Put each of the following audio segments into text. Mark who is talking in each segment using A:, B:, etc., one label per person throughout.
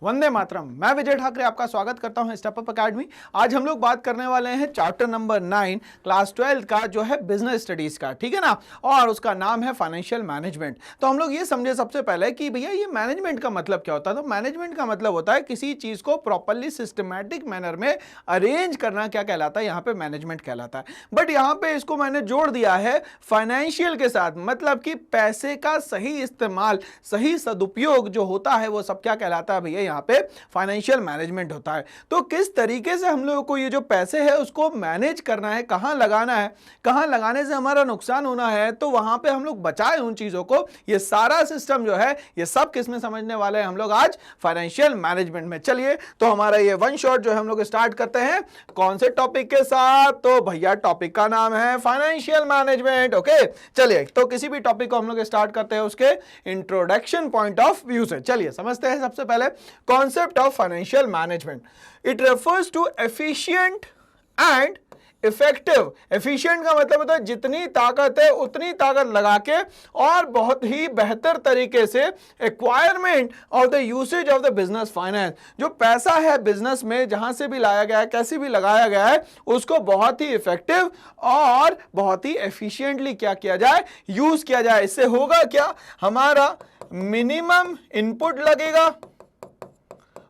A: वंदे मातरम। मैं विजय ठाकरे आपका स्वागत करता हूं स्टेप अप अकेडमी। आज हम लोग बात करने वाले हैं चैप्टर नंबर 9 क्लास 12 का जो है बिजनेस स्टडीज का, ठीक है ना। और उसका नाम है फाइनेंशियल मैनेजमेंट। तो हम लोग ये समझे सबसे पहले कि भैया ये मैनेजमेंट का मतलब क्या होता है। तो मैनेजमेंट का मतलब होता है किसी चीज को प्रॉपरली सिस्टमैटिक मैनर में अरेंज करना, क्या कहलाता है, यहाँ पे मैनेजमेंट कहलाता है। बट यहाँ पे इसको मैंने जोड़ दिया है फाइनेंशियल के साथ, मतलब कि पैसे का सही इस्तेमाल, सही सदुपयोग जो होता है वो सब क्या कहलाता है भैया, यहाँ पे फाइनेंशियल मैनेजमेंट होता है। तो किस तरीके से हम लोगों को ये जो पैसे है उसको मैनेज करना है, कहां लगाना है, कहां लगाने से हमारा नुकसान होना है, तो वहां पे हम लोग बचाए उन चीजों को, ये सारा सिस्टम जो है ये सब किस में समझने वाले हैं हम लोग आज, फाइनेंशियल मैनेजमेंट में। चलिए तो हमारा ये वन शॉट जो है हम लोग स्टार्ट करते हैं कौन से टॉपिक के साथ। तो भैया टॉपिक का नाम है फाइनेंशियल मैनेजमेंट। ओके चलिए तो किसी भी टॉपिक को हम लोग स्टार्ट करते हैं उसके इंट्रोडक्शन पॉइंट ऑफ व्यू से। चलिए समझते हैं सबसे पहले concept of financial management. It refers to efficient and effective. Efficient का मतलब होता है जितनी ताकत है उतनी ताकत लगा के और बहुत ही बेहतर तरीके से acquirement of the usage of the business finance. जो पैसा है बिजनेस में जहां से भी लाया गया है, कैसे भी लगाया गया है, उसको बहुत ही इफेक्टिव और बहुत ही एफिशिएंटली क्या किया जाए, यूज किया जाए। इससे होगा क्या, हमारा मिनिमम इनपुट लगेगा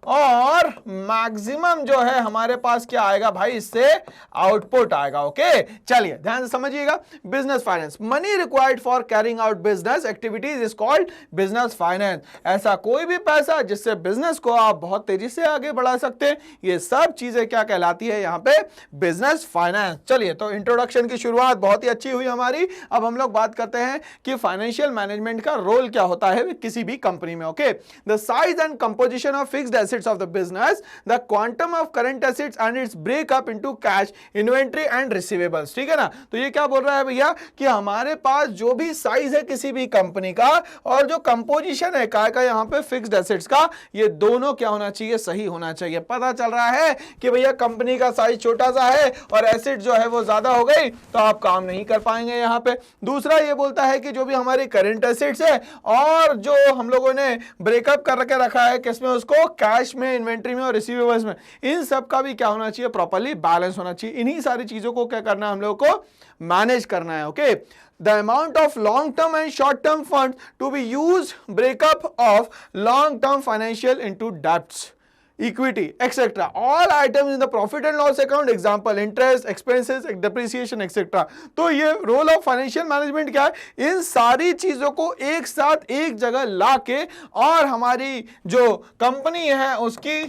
A: और मैक्सिमम जो है हमारे पास क्या आएगा भाई, इससे आउटपुट आएगा। ओके चलिए ध्यान से समझिएगा। Business finance, money required for carrying out business activities is called business finance. ऐसा कोई भी पैसा जिससे बिजनेस को आप बहुत तेजी से आगे बढ़ा सकते हैं, ये सब चीजें क्या कहलाती है यहाँ पे, बिजनेस फाइनेंस। चलिए तो इंट्रोडक्शन की शुरुआत बहुत ही अच्छी हुई हमारी। अब हम लोग बात करते हैं कि फाइनेंशियल मैनेजमेंट का रोल क्या होता है किसी भी कंपनी में। Okay the size and composition of fixed assets of the business, the quantum of current assets and its break up into cash, inventory and receivables। ठीक है ना। तो ये क्या बोल रहा है भैया कि हमारे पास जो भी साइज है किसी भी कंपनी का और जो कंपोजिशन है काय का यहाँ पे फिक्स्ड एसेट्स का, ये दोनों क्या होना चाहिए, सही होना चाहिए। पता चल रहा है कि भैया कंपनी का साइज छोटा सा है और एसेट जो है वो ज्यादा हो गई तो आप काम नहीं कर पाएंगे यहाँ पे। दूसरा ये बोलता है कि जो भी हमारी करंट एसेट्स है और जो हम लोगों ने ब्रेकअप करके रखा है किसमें, उसको कैश में, इन्वेंट्री में और रिसीवेबल्स में, इन सब का भी क्या होना चाहिए, प्रॉपर्ली बैलेंस होना चाहिए। इन्हीं सारी चीजों को क्या करना है, हम लोगों को मैनेज करना है। Okay the amount of long term and short term fund to be use, breakup of long term financial into debts, equity etc, all items in the profit and loss account, example interest, expenses, depreciation etc। तो ये role of financial management क्या है, इन सारी चीजों को एक साथ एक जगह लाके और हमारी जो कंपनी है उसकी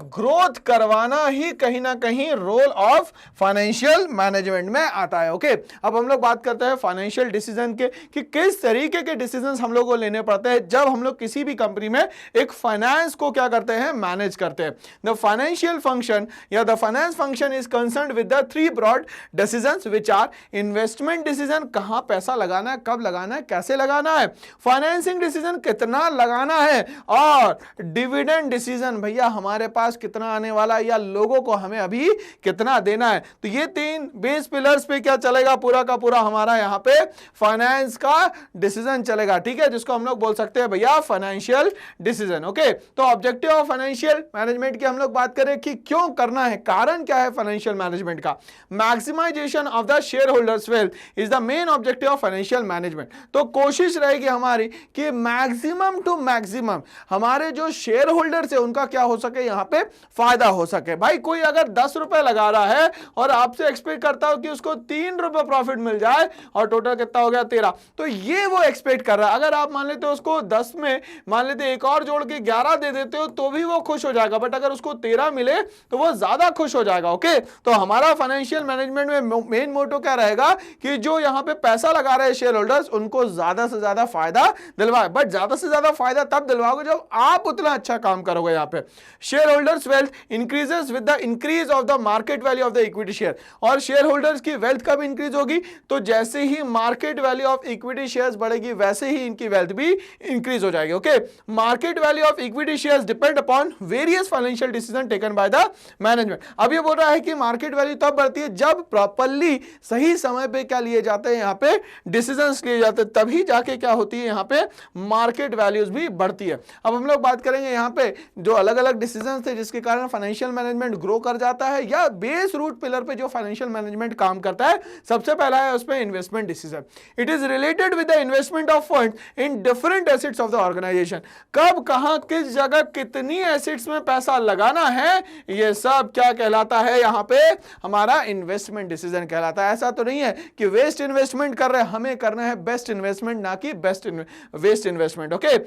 A: ग्रोथ करवाना ही कहीं ना कहीं रोल ऑफ फाइनेंशियल मैनेजमेंट में आता है। ओके अब हम लोग बात करते हैं फाइनेंशियल डिसीजन के, कि किस तरीके के डिसीजंस हम लोग को लेने पड़ते हैं जब हम लोग किसी भी कंपनी में एक फाइनेंस को क्या करते हैं, मैनेज करते हैं। द फाइनेंशियल फंक्शन या the finance function is concerned with the three broad decisions which are investment decision, कहां पैसा लगाना है, कब लगाना है, कैसे लगाना है, फाइनेंसिंग डिसीजन कितना लगाना है, और डिविडेंड डिसीजन, भैया हमारे पास कितना आने वाला है या लोगों को हमें अभी कितना देना है। तो ये तीन बेस पिलर्स पे क्या चलेगा, पूरा का पूरा हमारा यहाँ पे फाइनेंस का डिसीजन चलेगा। ठीक है, जिसको हम लोग बोल सकते हैं भैया फाइनेंशियल डिसीजन। ओके तो ऑब्जेक्टिव ऑफ फाइनेंशियल मैनेजमेंट की हम लोग बात करें कि क्यों करना है, कारण क्या है फाइनेंशियल मैनेजमेंट का। Maximisation of the shareholders wealth is the main objective of financial management. तो कोशिश रहेगी हमारी कि मैक्सिमम टू मैक्सिमम हमारे जो शेयर होल्डर्स है उनका क्या हो सके, यहाँ पे फायदा हो सके। भाई कोई अगर 10 रुपए लगा रहा है और आपसे एक्सपेक्ट करता हो कि उसको 3 रुपए प्रॉफिट मिल जाए और टोटल कितना हो गया 13, तो ये वो एक्सपेक्ट कर रहा है। अगर आप मान लेते हो उसको 10 में मान लेते एक और जोड़ के 11 दे देते हो तो भी वो खुश हो जाएगा, बट अगर उसको 13 मिले तो वो ज्यादा खुश हो जाएगा। ओके तो हमारा फाइनेंशियल मैनेजमेंट में मेन मोटो क्या रहेगा कि जो यहां पे पैसा लगा रहे हैं शेयर होल्डर्स उनको ज्यादा से ज्यादा फायदा दिलवाए। बट ज्यादा से ज्यादा फायदा तब दिलवाओगे जब आप उतना अच्छा काम करोगे। यहाँ पे shareholders wealth increases with the increase of the market value of the equity share, और शेयर होल्डर्स की वेल्थ कब इंक्रीज होगी, तो जैसे ही market value of equity shares बढ़ेगी वैसे ही इनकी वेल्थ भी इंक्रीज हो जाएगी। Okay, market value of equity shares depend upon various financial decision taken by the management. अब ये बोल रहा है कि मार्केट वैल्यू तब बढ़ती है जब प्रॉपर्ली सही समय पे क्या लिए जाते हैं, यहाँ पे डिसीजंस लिए जाते हैं, तभी जाके क्या होती है, यहाँ पे मार्केट वैल्यूज भी बढ़ती है। अब हम लोग बात करेंगे यहाँ पे जो अलग अलग डिसीजंस थे जिसके कारण फाइनेंशियल मैनेजमेंट ग्रो कर जाता है, या बेस रूट पिलर पे जो फाइनेंशियल मैनेजमेंट काम करता है, सबसे पहला है उसमें investment decision. It is related with the investment of fund in different assets of the organisation. कब, कहां, किस जगह कितनी एसेट्स में पैसा लगाना है, ये सब क्या कहलाता है, यहाँ पे हमारा इन्वेस्टमेंट डिसीजन कहलाता है। ऐसा तो नहीं है कि वेस्ट इन्वेस्टमेंट कर रहे हैं, हमें करना है बेस्ट इन्वेस्टमेंट, ना कि waste investment. Okay,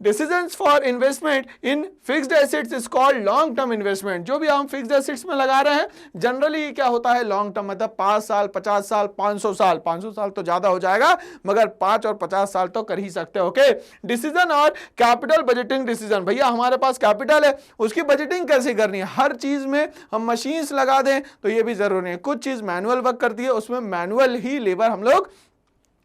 A: decisions for investment in fixed assets is called long term investment. जो भी हम फिक्स्ड एसेट्स में लगा रहे हैं जनरली क्या होता है, लॉन्ग टर्म, मतलब 5 साल, 50 साल, 500 साल, 500 साल तो ज्यादा हो जाएगा, मगर 5 और 50 साल तो कर ही सकते हो। ओके, डिसीजन और कैपिटल बजटिंग डिसीजन, भैया हमारे पास कैपिटल है, उसकी बजटिंग कैसे करनी है। हर चीज में हम मशीन्स लगा दें तो ये भी जरूरी है, कुछ चीज मैनुअल वर्क करती है, उसमें मैनुअल ही लेबर हम लोग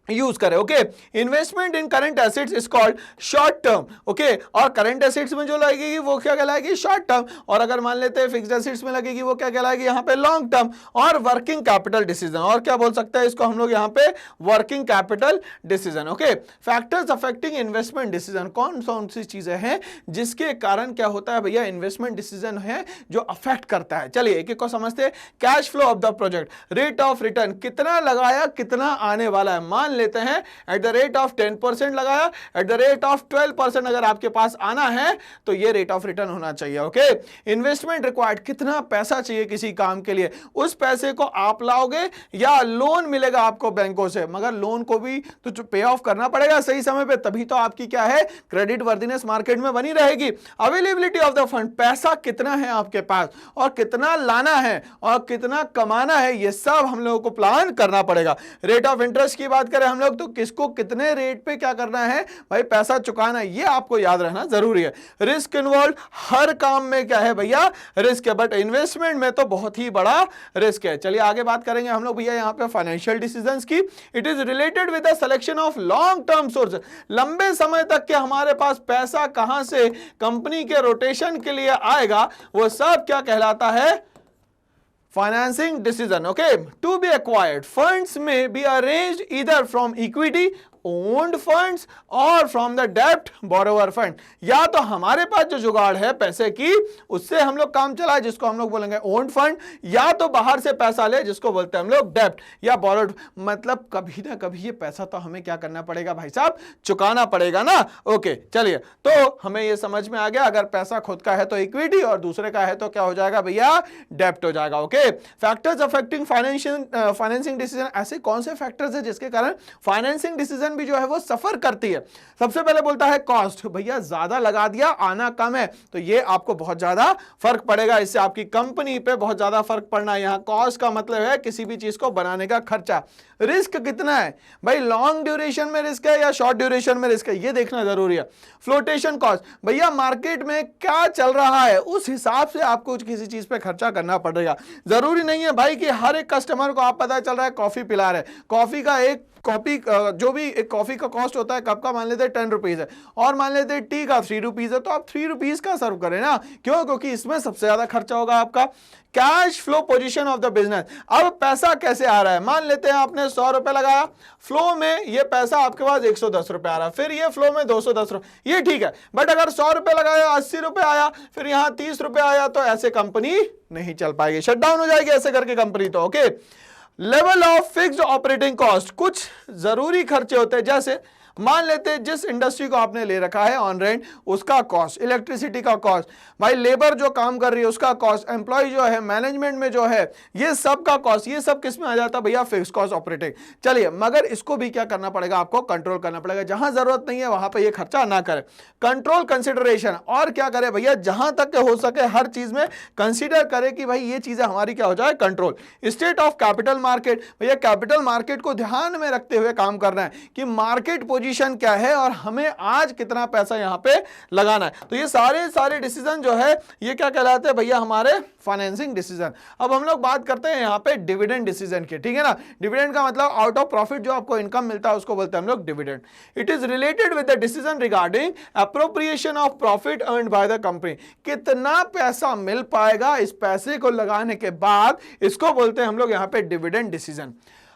A: यूज करें। Okay, investment in current assets is called short term. Okay, और करंट एसेट्स में जो लगेगी वो क्या कहलाएगी, शॉर्ट टर्म, और अगर मान लेते हैं फिक्स्ड एसेट्स में लगेगी वो क्या कहलाएगी, यहाँ पे लॉन्ग टर्म। और वर्किंग कैपिटल डिसीजन, और क्या बोल सकते हैं इसको हम लोग यहाँ पे, working capital decision. Okay, factors affecting investment decision, कौन कौन सी चीजें हैं जिसके कारण क्या होता है भैया, इन्वेस्टमेंट डिसीजन है जो अफेक्ट करता है। चलिए एक एक को समझते हैं। Cash flow of the project, rate of return, कितना लगाया कितना आने वाला है। मान लेते हैं एट द रेट ऑफ 10% लगाया, एट द रेट ऑफ 12% अगर आपके पास आना है तो ये रेट ऑफ रिटर्न होना चाहिए। ओके, इन्वेस्टमेंट रिक्वायर्ड, कितना पैसा चाहिए किसी काम के लिए, उस पैसे को आप लाओगे या लोन मिलेगा आपको बैंकों से, मगर लोन को भी तो पे ऑफ करना पड़ेगा सही समय पे, तभी तो आपकी क्या है, क्रेडिट वर्दीनेस मार्केट में बनी रहेगी। अवेलेबिलिटी ऑफ द फंड, पैसा कितना है आपके पास और कितना लाना है और कितना कमाना है, ये सब हम लोगों को प्लान करना पड़ेगा। रेट ऑफ इंटरेस्ट की बात करें हम लोग तो किसको कितने रेट पे क्या करना है भाई, पैसा चुकाना है, ये आपको याद रहना जरूरी है। रिस्क इन्वॉल्व, हर काम में क्या है भैया, रिस्क है, बट इन्वेस्टमेंट में तो बहुत ही बड़ा रिस्क है। चलिए आगे बात करेंगे हम लोग भैया यहाँ पे फाइनेंशियल डिसीजंस की। It is related with the selection of long term source, लंबे समय तक के हमारे पास पैसा कहां से कंपनी के रोटेशन के लिए आएगा, वो सब क्या कहलाता है, financing decision. Okay, to be acquired funds may be arranged either from equity owned funds और from the debt borrower fund। या तो हमारे पास जो जुगाड़ है पैसे की उससे हम लोग काम चलाए जिसको हम लोग बोलेंगे ओन्ड फंड, या तो बाहर से पैसा ले जिसको बोलते हैं हम लोग डेब्ट या बोरोड। मतलब कभी ना कभी ये पैसा तो हमें क्या करना पड़ेगा भाई साहब, चुकाना पड़ेगा ना। ओके चलिए, तो हमें ये समझ में आ गया, अगर पैसा खुद का है तो इक्विटी और दूसरे का है तो क्या हो जाएगा भैया, डेब्ट हो जाएगा। Okay, factors affecting financing decision, ऐसे कौन से फैक्टर्स है जिसके कारण फाइनेंसिंग डिसीजन भी जो है वो सफर करती है। सबसे पहले बोलता है कॉस्ट, भैया ज्यादा लगा दिया आना कम है तो ये आपको बहुत ज्यादा फर्क पड़ेगा, इससे आपकी कंपनी पे बहुत ज्यादा फर्क पड़ना है। यहां कॉस्ट का मतलब है किसी भी चीज को बनाने का खर्चा। रिस्क कितना है भाई, लॉन्ग ड्यूरेशन में रिस्क है या शॉर्ट ड्यूरेशन में रिस्क है, ये देखना जरूरी है। फ्लोटेशन कॉस्ट, भैया मार्केट में क्या चल रहा है उस हिसाब से आपको किसी चीज पे खर्चा करना पड़ेगा। जरूरी नहीं है भाई कि हर एक कस्टमर को आप पता चल रहा है कॉफी पिला रहे, कॉफी का एक कॉफी जो भी एक कॉफी का कॉस्ट होता है कप का मान लेते हैं 10 रुपीज है और मान लेते हैं टी का 3 रुपीज है, तो आप 3 रुपीज का सर्व करें ना, क्यों, क्योंकि इसमें सबसे ज्यादा खर्चा होगा आपका। Cash flow position of the business, अब पैसा कैसे आ रहा है, मान लेते हैं आपने 100 रुपए लगाया, फ्लो में ये पैसा आपके पास 110 रुपए आ रहा है, फिर ये फ्लो में 210 रुपए, ये ठीक है, बट अगर 100 रुपए लगाया 80 रुपए आया, फिर यहाँ 30 रुपए आया, तो ऐसे कंपनी नहीं चल पाएगी, शटडाउन हो जाएगी ऐसे करके कंपनी तो। Okay, level of fixed operating cost, कुछ जरूरी खर्चे होते हैं, जैसे मान लेते हैं जिस इंडस्ट्री को आपने ले रखा है ऑन रेंट उसका कॉस्ट, इलेक्ट्रिसिटी का कॉस्ट, भाई लेबर जो काम कर रही है उसका कॉस्ट, एम्प्लॉय जो है मैनेजमेंट में जो है ये सब का कॉस्ट, ये सब किस में आ जाता है भैया, फिक्स कॉस्ट ऑपरेटिंग। चलिए, मगर इसको भी क्या करना पड़ेगा, आपको कंट्रोल करना पड़ेगा, जहां जरूरत नहीं है वहां पर ये खर्चा ना करे। कंट्रोल कंसिडरेशन, और क्या करे भैया, जहां तक हो सके हर चीज में कंसिडर करे कि भाई ये चीजें हमारी क्या हो जाए, control. State of capital market, भैया कैपिटल मार्केट को ध्यान में रखते हुए काम करना है कि मार्केट पोजीशन क्या है और हमें आज कितना पैसा यहाँ पे लगाना है। तो ये सारे डिसीजन जो है ये क्या कहलाते हैं भैया, हमारे फाइनेंसिंग डिसीजन। अब हम लोग बात करते हैं यहाँ पे डिविडेंड डिसीजन की, ठीक है ना। डिविडेंड का मतलब आउट ऑफ प्रॉफिट जो आपको इनकम मिलता है उसको बोलते हैं हम लोग dividend. It is related with the decision regarding appropriation of profit earned by the company. कितना पैसा मिल पाएगा, इस पैसे को लगाने के बाद इसको बोलते हैं हम लोग यहाँ पे dividend decision.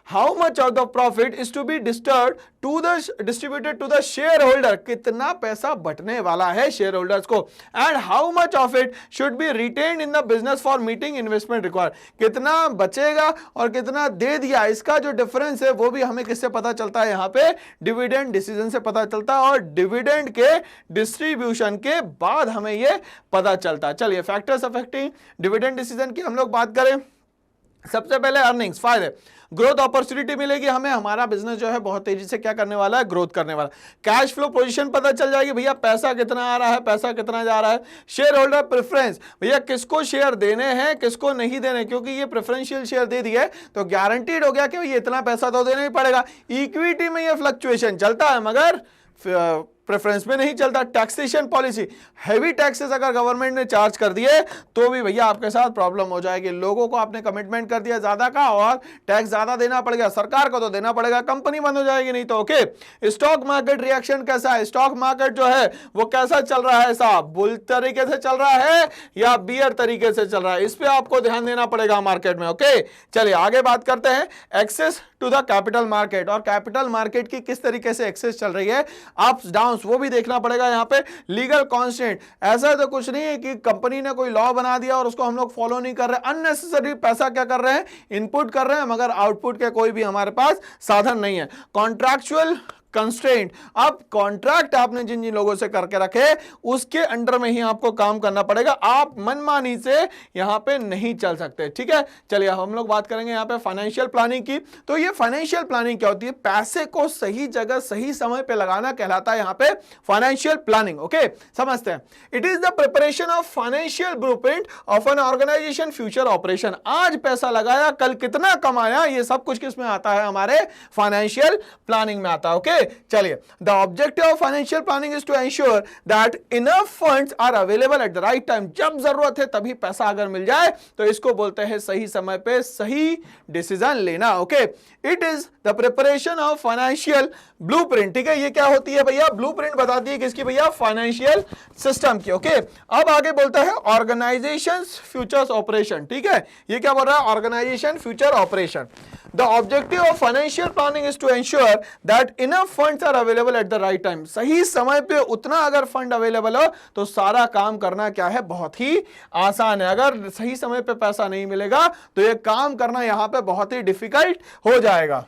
A: How much of the profit is to be distributed to the shareholder, कितना पैसा बंटने वाला है शेयर होल्डर्स को, and how much of it should be retained in the business for meeting investment required, कितना बचेगा और कितना दे दिया, इसका जो डिफरेंस है वो भी हमें किससे पता चलता है, यहाँ पे डिविडेंड डिसीजन से पता चलता है, और डिविडेंड के डिस्ट्रीब्यूशन के बाद हमें ये पता चलता है। चलिए फैक्टर्स अफेक्टिंग डिविडेंड डिसीजन की हम लोग बात करें। सबसे पहले अर्निंग्स, फायदे, ग्रोथ अपॉर्चुनिटी मिलेगी हमें, हमारा बिजनेस जो है बहुत तेजी से क्या करने वाला है, ग्रोथ करने वाला। कैश फ्लो पोजीशन पता चल जाएगी भैया, पैसा कितना आ रहा है, पैसा कितना जा रहा है। शेयर होल्डर प्रेफरेंस, भैया किसको शेयर देने हैं किसको नहीं देने, क्योंकि ये प्रेफरेंशियल शेयर दे दिए तो गारंटीड हो गया कि भैया इतना पैसा तो देना ही पड़ेगा। इक्विटी में ये फ्लक्चुएशन चलता है मगर प्रेफरेंस में नहीं चलता। टैक्सेशन पॉलिसी, हैवी टैक्सेस अगर गवर्नमेंट ने चार्ज कर दिए तो भी भैया आपके साथ प्रॉब्लम हो जाएगी। लोगों को आपने कमिटमेंट कर दिया ज्यादा का और टैक्स ज्यादा देना पड़ गया, सरकार को तो देना पड़ेगा, कंपनी बंद हो जाएगी नहीं तो। ओके, स्टॉक मार्केट रिएक्शन कैसा है, स्टॉक मार्केट जो है वो कैसा चल रहा है साहब, बुल तरीके से चल रहा है या बियर तरीके से चल रहा है, इस पे आपको ध्यान देना पड़ेगा मार्केट में। ओके चलिए आगे बात करते हैं access to the capital market, और कैपिटल मार्केट की किस तरीके से एक्सेस चल रही है, अप्स डाउन्स, वो भी देखना पड़ेगा यहाँ पे। लीगल कॉन्स्टेंट, ऐसा तो कुछ नहीं है कि कंपनी ने कोई लॉ बना दिया और उसको हम लोग फॉलो नहीं कर रहे, अननेसेसरी पैसा क्या कर रहे हैं, इनपुट कर रहे हैं, मगर आउटपुट के कोई भी हमारे पास साधन नहीं है। कॉन्ट्रैक्चुअल कंस्ट्रेंट, अब कॉन्ट्रैक्ट आपने जिन जिन लोगों से करके रखे उसके अंडर में ही आपको काम करना पड़ेगा, आप मनमानी से यहां पे नहीं चल सकते। ठीक है चलिए हम लोग बात करेंगे यहां पे फाइनेंशियल प्लानिंग की। तो ये फाइनेंशियल प्लानिंग क्या होती है, पैसे को सही जगह सही समय पे लगाना कहलाता है यहां पे फाइनेंशियल प्लानिंग। ओके समझते हैं, it is the preparation of financial blueprint of an organisation future operation. आज पैसा लगाया कल कितना कमाया, ये सब कुछ किस में आता है, हमारे फाइनेंशियल प्लानिंग में आता है। ओके चलिए, the objective of financial planning is to ensure that enough funds are available at the right time. जब जरूरत है तभी पैसा अगर मिल जाए तो इसको बोलते हैं सही समय पे सही डिसीजन लेना। Okay, it is the preparation of financial blueprint. ठीक है, ये क्या होती है भैया, ब्लूप्रिंट बताती है किसकी भैया, फाइनेंशियल सिस्टम की। ओके अब आगे बोलता है ऑर्गेनाइजेशन फ्यूचर्स ऑपरेशन। ठीक है, ये क्या बोल रहा है, organisation future operation. The objective of financial planning is to ensure that enough funds are available at the right time। सही समय पे उतना अगर फंड अवेलेबल हो तो सारा काम करना क्या है, बहुत ही आसान है। अगर सही समय पे पैसा नहीं मिलेगा तो ये काम करना यहाँ पे बहुत ही डिफिकल्ट हो जाएगा।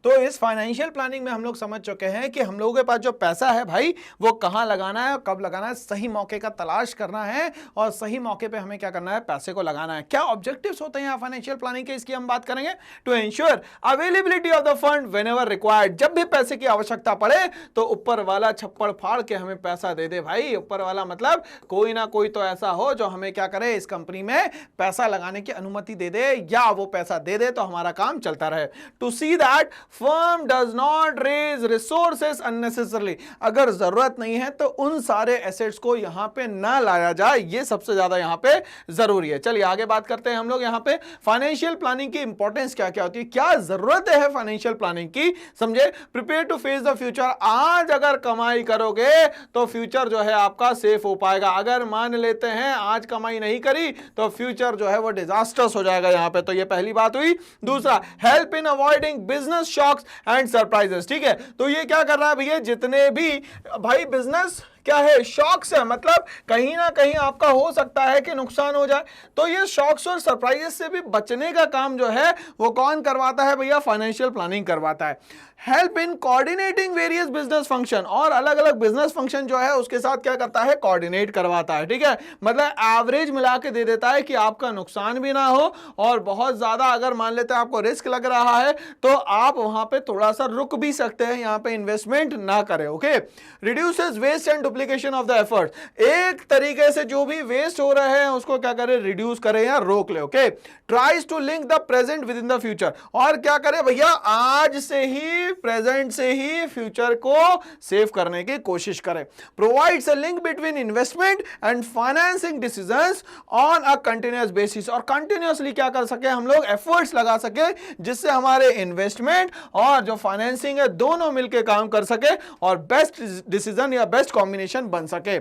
A: तो इस फाइनेंशियल प्लानिंग में हम लोग समझ चुके हैं कि हम लोगों के पास जो पैसा है भाई वो कहाँ लगाना है और कब लगाना है, सही मौके का तलाश करना है और सही मौके पे हमें क्या करना है, पैसे को लगाना है। क्या ऑब्जेक्टिव्स होते हैं फाइनेंशियल प्लानिंग के, इसकी हम बात करेंगे। To ensure availability of the fund whenever required, जब भी पैसे की आवश्यकता पड़े तो ऊपर वाला छप्पड़ फाड़ के हमें पैसा दे दे भाई। ऊपर वाला मतलब कोई ना कोई तो ऐसा हो जो हमें क्या करे, इस कंपनी में पैसा लगाने की अनुमति दे दे या वो पैसा दे दे तो हमारा काम चलता रहे। To see that firm does not raise resources unnecessarily, अगर जरूरत नहीं है तो उन सारे एसेट्स को यहां पे ना लाया जाए, ये सबसे ज्यादा यहां पे जरूरी है। चलिए आगे बात करते हैं हम लोग यहां पे फाइनेंशियल प्लानिंग की इंपॉर्टेंस क्या क्या होती है, क्या जरूरत है फाइनेंशियल प्लानिंग की, समझे। Prepare to face the future, आज अगर कमाई करोगे तो फ्यूचर जो है आपका सेफ हो पाएगा। अगर मान लेते हैं आज कमाई नहीं करी तो फ्यूचर जो है वो डिजास्टर्स हो जाएगा यहां पे, तो ये पहली बात हुई। दूसरा, help in avoiding business shocks and surprises. ठीक है, तो ये क्या कर रहा है भैया, जितने भी भाई बिजनेस क्या है, शॉक्स है, मतलब कहीं ना कहीं आपका हो सकता है कि नुकसान हो जाए, तो ये शॉक्स और सरप्राइजेस से भी बचने का काम जो है वो कौन करवाता है भैया, फाइनेंशियल प्लानिंग करवाता है। Help in coordinating various business function, और अलग अलग बिजनेस फंक्शन जो है उसके साथ क्या करता है, कोऑर्डिनेट करवाता है। ठीक है, मतलब एवरेज मिला के दे देता है कि आपका नुकसान भी ना हो और बहुत ज्यादा अगर मान लेते हैं आपको रिस्क लग रहा है तो आप वहां पे थोड़ा सा रुक भी सकते हैं, यहां पे इन्वेस्टमेंट ना करें। Okay, reduces waste and duplication of the effort, एक तरीके से जो भी वेस्ट हो रहे हैं उसको क्या करें, रिड्यूस करें या रोक ले। Okay, tries to link the present with in the future, और क्या करें भैया, आज से ही प्रेजेंट से ही फ्यूचर को सेव करने की कोशिश करें। Provides a link between investment and financing decisions on a continuous basis, और कंटिन्यूअसली क्या कर सके हम लोग, एफर्ट्स लगा सके, जिससे हमारे इन्वेस्टमेंट और जो फाइनेंसिंग है दोनों मिलकर काम कर सके और बेस्ट डिसीजन या बेस्ट कॉम्बिनेशन बन सके।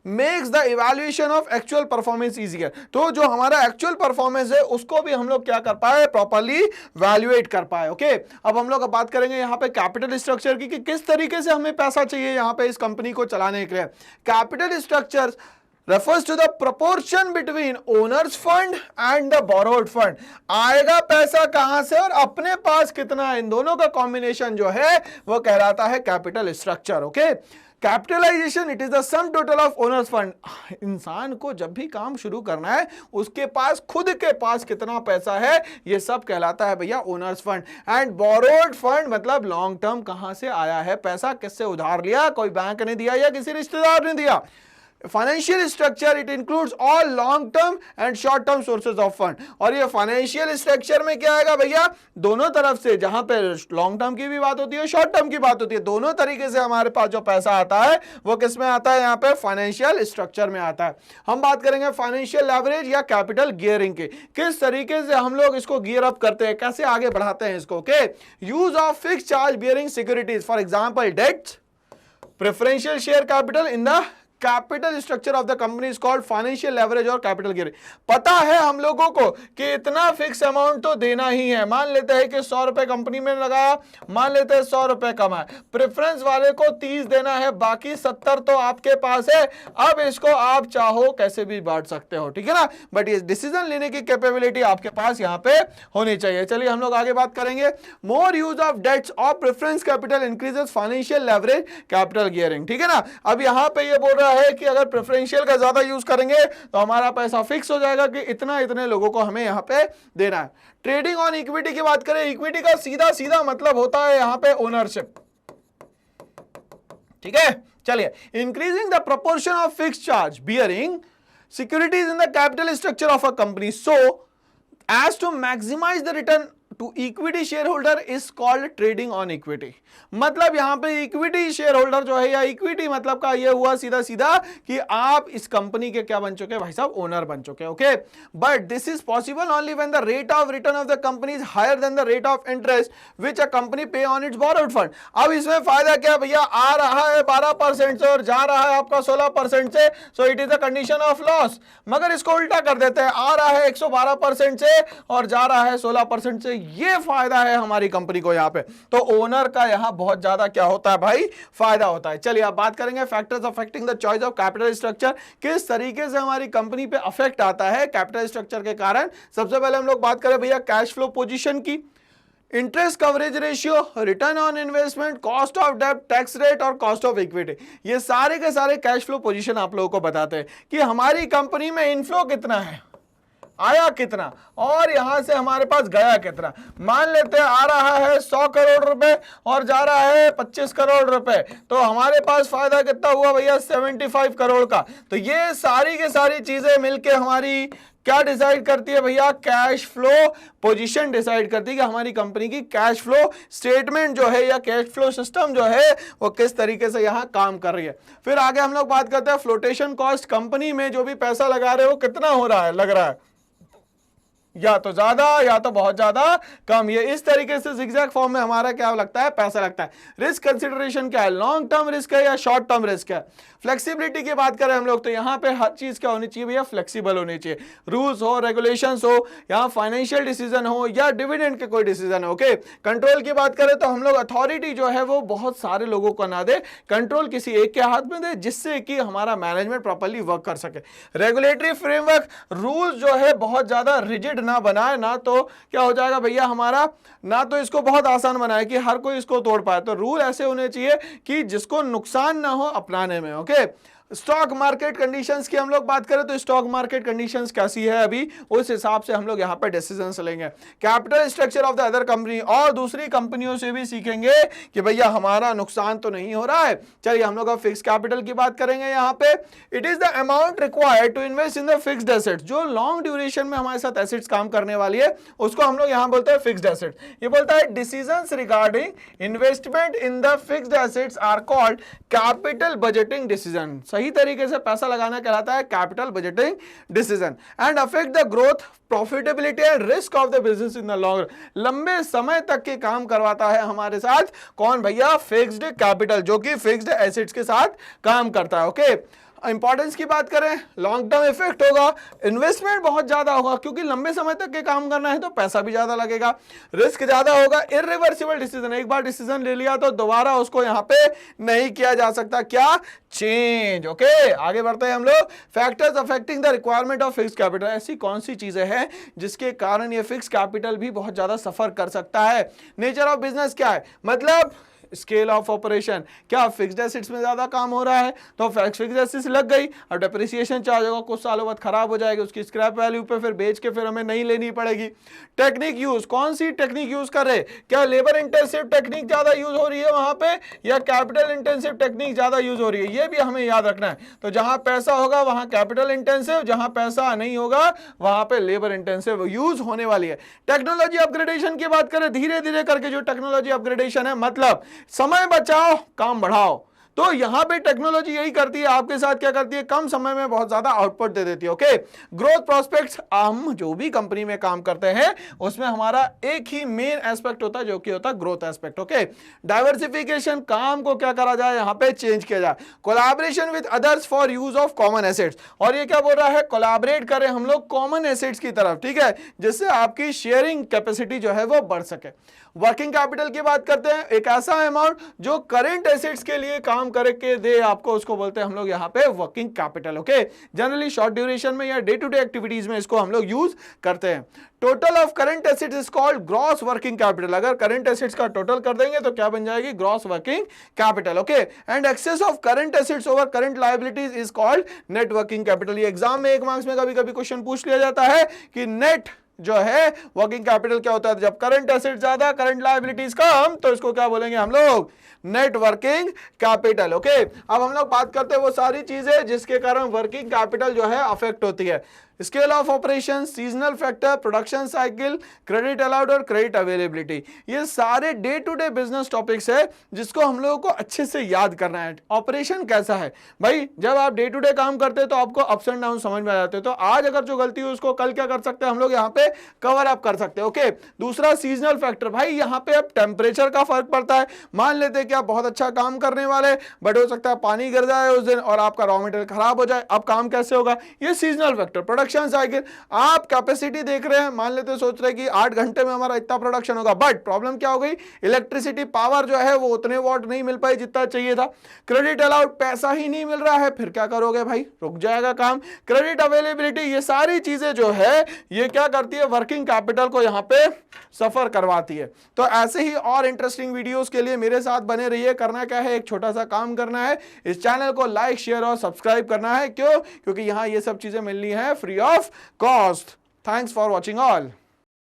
A: Makes the evaluation of actual performance easier, तो जो हमारा एक्चुअल परफॉर्मेंस है उसको भी हम लोग क्या कर पाए, प्रॉपर्ली वैल्यूएट कर पाए। ओके, अब हम लोग बात करेंगे यहाँ पे कैपिटल स्ट्रक्चर की कि किस तरीके से हमें पैसा चाहिए यहाँ पे इस कंपनी को चलाने के लिए। Capital structure refers to the proportion between owners fund and the borrowed fund, आएगा पैसा कहां से और अपने पास कितना, इन दोनों का कॉम्बिनेशन जो है वो कहलाता है capital structure. Okay, capitalisation it is the sum total of owners fund, इंसान को जब भी काम शुरू करना है उसके पास खुद के पास कितना पैसा है ये सब कहलाता है भैया owner's fund. And borrowed fund मतलब लॉन्ग टर्म, कहां से आया है पैसा, किससे उधार लिया, कोई बैंक ने दिया या किसी रिश्तेदार ने दिया। Financial structure it includes all long term and short term sources of fund, और ये फाइनेंशियल स्ट्रक्चर में क्या आएगा भैया, दोनों तरफ से, जहां पे लॉन्ग टर्म की भी बात होती है शॉर्ट टर्म की बात होती है, दोनों तरीके से हमारे पास जो पैसा आता है वो किस में आता है, यहाँ पे फाइनेंशियल स्ट्रक्चर में आता है। हम बात करेंगे फाइनेंशियल लेवरेज या कैपिटल गियरिंग की, किस तरीके से हम लोग इसको गियर अप करते हैं, कैसे आगे बढ़ाते हैं इसको। Okay, use of fix charge bearing securities, for example debts, preferential share capital in the capital structure of the company is called financial leverage और कैपिटल गियरिंग। पता है हम लोगों को कि इतना फिक्स अमाउंट तो देना ही है, मान लेते हैं कि 100 रुपए कंपनी में लगाया, मान लेते हैं 100 रुपए कमाए, प्रेफरेंस वाले को 30 देना है, बाकी 70 तो आपके पास है, अब इसको आप चाहो कैसे भी बांट सकते हो, ठीक है ना, बट ये डिसीजन लेने की कैपेबिलिटी आपके पास यहाँ पे होनी चाहिए। चलिए हम लोग आगे बात करेंगे। मोर यूज ऑफ डेट्स और preference capital increases financial leverage capital gearing, ठीक है ना। अब यहाँ पे ये बोल रहा है कि अगर प्रेफरेंशियल का ज्यादा यूज करेंगे तो हमारा पैसा फिक्स हो जाएगा कि इतना इतने लोगों को हमें यहां पे देना है। ट्रेडिंग ऑन इक्विटी की बात करें, इक्विटी का सीधा सीधा मतलब होता है यहां पे ओनरशिप, ठीक है। चलिए, increasing the proportion of fix charge bearing securities in the capital structure of a company so as to maximise the return to equity share holder is called trading on equity. मतलब यहां पे equity share holder जो है, या equity मतलब का ये हुआ सीधा सीधा कि आप इस कंपनी के क्या बन चुके हैं भाई साहब, ओनर बन चुके हैं। Okay, but this is possible only when the rate of return of the company is higher than the rate of interest which a company pay on its borrowed fund. अब इसमें फायदा क्या भैया, आ रहा है 12% से और जा रहा है आपका 16% से, so it is the condition of loss. मगर इसको उल्टा कर देते हैं, आ रहा है 112% से और जा रहा है 16% से, ये फायदा है हमारी कंपनी को यहाँ पे, तो ओनर का यहाँ बहुत ज्यादा क्या होता है भाई, फायदा होता है। चलिए अब बात करेंगे factors affecting the choice of capital structure, किस तरीके से हमारी कंपनी पे अफेक्ट आता है कैपिटल स्ट्रक्चर के कारण। सबसे पहले हम लोग बात करें भैया कैश फ्लो पोजीशन की, interest coverage ratio, return on investment, cost of डेब्ट, टैक्स रेट और कॉस्ट ऑफ इक्विटी, ये सारे के सारे कैश फ्लो पोजीशन आप लोगों को बताते हैं कि हमारी कंपनी में इनफ्लो कितना है, आया कितना, और यहां से हमारे पास गया कितना। मान लेते हैं आ रहा है 100 करोड़ रुपए और जा रहा है 25 करोड़ रुपए, तो हमारे पास फायदा कितना हुआ भैया, 75 करोड़ का। तो ये सारी की सारी चीजें मिलके हमारी क्या डिसाइड करती है भैया, कैश फ्लो पोजीशन डिसाइड करती है कि हमारी कंपनी की कैश फ्लो स्टेटमेंट जो है या कैश फ्लो सिस्टम जो है वो किस तरीके से यहां काम कर रही है। फिर आगे हम लोग बात करते हैं फ्लोटेशन कॉस्ट, कंपनी में जो भी पैसा लगा रहे हो कितना हो रहा है, लग रहा है या तो ज्यादा या तो बहुत ज्यादा कम, ये इस तरीके से zigzag फॉर्म में हमारा क्या लगता है, पैसा लगता है। रिस्क कंसीडरेशन क्या है, लॉन्ग टर्म रिस्क है या शॉर्ट टर्म रिस्क है। फ्लेक्सिबिलिटी की बात करें हम लोग तो यहाँ पे हर चीज क्या होनी चाहिए भैया, फ्लेक्सिबल होनी चाहिए, रूल्स हो, रेगुलेशंस हो, यहाँ फाइनेंशियल डिसीजन हो या डिविडेंड के कोई डिसीजन हो। ओके, कंट्रोल की बात करें तो हम लोग अथॉरिटी जो है वो बहुत सारे लोगों को ना दे, कंट्रोल किसी एक के हाथ में दे, जिससे कि हमारा मैनेजमेंट प्रॉपर्ली वर्क कर सके। रेगुलेटरी फ्रेमवर्क, रूल्स जो है बहुत ज्यादा रिजिड ना बनाए, ना तो क्या हो जाएगा भैया हमारा, ना तो इसको बहुत आसान बनाए कि हर कोई इसको तोड़ पाए, तो रूल ऐसे होने चाहिए कि जिसको नुकसान ना हो अपनाने में। ओके, स्टॉक मार्केट कंडीशंस की हम लोग बात करें तो स्टॉक मार्केट कंडीशंस कैसी है अभी, उस हिसाब से हम लोग यहाँ पे डिसीजंस लेंगे। Capital structure of the other company, और दूसरी कंपनियों से भी सीखेंगे कि भैया हमारा नुकसान तो नहीं हो रहा है। चलिए हम लोग अब फिक्स कैपिटल की बात करेंगे। यहाँ पे it is the amount required to invest in the fixed assets, जो लॉन्ग ड्यूरेशन में हमारे साथ एसेट्स काम करने वाली है उसको हम लोग यहाँ बोलते हैं फिक्स्ड एसेट। ये बोलता है decisions regarding investment in the fixed assets are called capital budgeting decision. सही तरीके से पैसा लगाना कहलाता है capital budgeting decision. And affect the growth, profitability and risk of the business in the long run. लंबे समय तक के काम करवाता है हमारे साथ कौन भैया, फिक्स्ड कैपिटल, जो कि फिक्स्ड एसेट्स के साथ काम करता है। ओके, इंपॉर्टेंस की बात करें, लॉन्ग टर्म इफेक्ट होगा, इन्वेस्टमेंट बहुत ज्यादा होगा क्योंकि लंबे समय तक के काम करना है तो पैसा भी ज्यादा लगेगा, रिस्क ज्यादा होगा, इरिवर्सिबल डिसीजन, एक बार डिसीजन ले लिया तो दोबारा उसको यहां पे नहीं किया जा सकता, क्या, चेंज। ओके, आगे बढ़ते हैं हम लोग। Factors affecting the requirement of fix capital, ऐसी कौन सी चीजें हैं जिसके कारण ये फिक्स कैपिटल भी बहुत ज्यादा सफर कर सकता है। नेचर ऑफ बिजनेस क्या है, मतलब स्केल ऑफ ऑपरेशन, क्या फिक्स्ड एसेट्स में ज्यादा काम हो रहा है तो फिक्स्ड एसेट्स लग गई, और डेप्रिसिएशन चार्ज होगा, कुछ सालों बाद खराब हो जाएगी, उसकी स्क्रैप वैल्यू पे फिर बेच के फिर हमें नहीं लेनी पड़ेगी। टेक्निक यूज, कौन सी टेक्निक यूज कर रहे, क्या लेबर इंटेंसिव टेक्निक ज्यादा यूज हो रही है वहां पे या कैपिटल इंटेंसिव टेक्निक ज्यादा यूज हो रही है, ये भी हमें याद रखना है। तो जहां पैसा होगा वहां कैपिटल इंटेंसिव, जहां पैसा नहीं होगा वहां पे लेबर इंटेंसिव यूज होने वाली है। टेक्नोलॉजी अपग्रेडेशन की बात करें, धीरे धीरे करके जो टेक्नोलॉजी अपग्रेडेशन है, मतलब समय बचाओ काम बढ़ाओ, तो यहां पे टेक्नोलॉजी यही करती है, आपके साथ क्या करती है, कम समय में बहुत ज्यादा आउटपुट दे देती है। ओके, ग्रोथ प्रोस्पेक्ट्स, हम जो भी कंपनी में काम करते हैं उसमें हमारा एक ही मेन एस्पेक्ट होता है जो कि होता है ग्रोथ एस्पेक्ट। ओके, डाइवर्सिफिकेशन, काम को क्या करा जाए यहां पे चेंज किया जाए। Collaboration with others for use of common assets, और ये क्या बोल रहा है, कोलैबोरेट करें हम लोग कॉमन एसेट्स की तरफ, ठीक है, जिससे आपकी शेयरिंग कैपेसिटी जो है वो बढ़ सके। वर्किंग कैपिटल की बात करते हैं, एक ऐसा अमाउंट जो करंट एसेट्स के लिए काम करके दे आपको, उसको बोलते हैं हम लोग यहाँ पे working capital. Okay, generally short duration में या डे टू डे एक्टिविटीज में इसको हम लोग यूज करते हैं। Total of current assets is called gross working capital, अगर करंट एसेट्स का टोटल कर देंगे तो क्या बन जाएगी, gross working capital. Okay, and excess of current assets over current liabilities is called net working capital. ये एग्जाम में 1 मार्क्स में कभी कभी क्वेश्चन पूछ लिया जाता है कि नेट जो है वर्किंग कैपिटल क्या होता है, जब करंट एसेट ज्यादा करंट लायबिलिटीज कम तो इसको क्या बोलेंगे हम लोग, नेट वर्किंग कैपिटल। ओके, अब हम लोग बात करते हैं वो सारी चीजें जिसके कारण वर्किंग कैपिटल जो है अफेक्ट होती है। Scale of operation, seasonal factor, production cycle, credit allowed और क्रेडिट अवेलेबिलिटी, ये सारे day to day business topics है जिसको हम लोगों को अच्छे से याद करना है। ऑपरेशन कैसा है भाई, जब आप डे टू डे काम करते हैं तो आपको अप्स एंड डाउन समझ में आ जाते हैं, तो आज अगर जो गलती हुई उसको कल क्या कर सकते हैं हम लोग यहाँ पे कवर अप कर सकते हैं। ओके, दूसरा सीजनल फैक्टर, भाई यहाँ पे अब टेम्परेचर का फर्क पड़ता है, मान लेते हैं कि आप बहुत अच्छा काम करने वाले बट हो सकता है पानी गिर जाए उस दिन और आपका रॉ मटेरियल खराब हो जाए, अब काम कैसे होगा, ये सीजनल फैक्टर। प्रोडक्शन साइकिल, आप कैपेसिटी देख रहे हैं, मान लेते सोच रहे हैं कि 8 घंटे में हमारा इतना प्रोडक्शन होगा, बट प्रॉब्लम क्या हो गई, इलेक्ट्रिसिटी पावर जो है वो उतने वॉट नहीं मिल पाई जितना चाहिए था। क्रेडिट अलाउड, पैसा ही नहीं मिल रहा है, फिर क्या करोगे भाई, रुक जाएगा काम। क्रेडिट अवेलेबिलिटी, ये सारी चीजें जो है ये क्या करती है, वर्किंग कैपिटल को यहां पे सफर करवाती है। तो ऐसे ही और इंटरेस्टिंग वीडियोस के लिए मेरे साथ बने रहिए। करना क्या है, एक छोटा सा काम करना है, इस चैनल को लाइक शेयर और सब्सक्राइब करना है। क्यों, क्योंकि यहां ये सब चीजें मिलनी है free of cost. Thanks for watching all.